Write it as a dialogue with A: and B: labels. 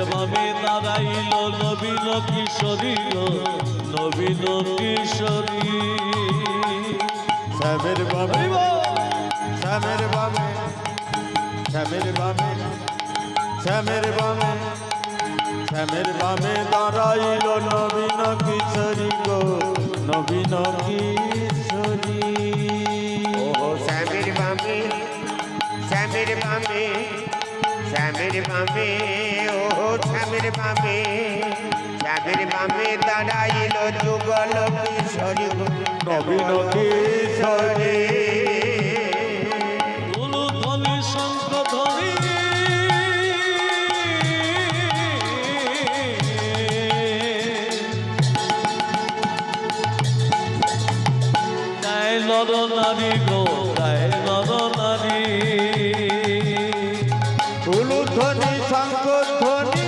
A: ভাবে দাঁড়াইল নবীন কিশোরী গো নবীন কিশোরী
B: শ্যামের বামে শ্যামের বামে শ্যামের বামে শ্যামের বামে শ্যামের বামে দাঁড়াইল নবীন কিশোরী গো নবীন কিশোরী
C: ও শ্যামের বামে শ্যামের বামে শ্যামের বামে ও শ্যামের বামে শ্যামের বামে দাঁড়াইল যুগল কিশোরী গো
B: নবীন কিশোরী
A: ধ্বনি শঙ্খ ধ্বনি নর নারী গো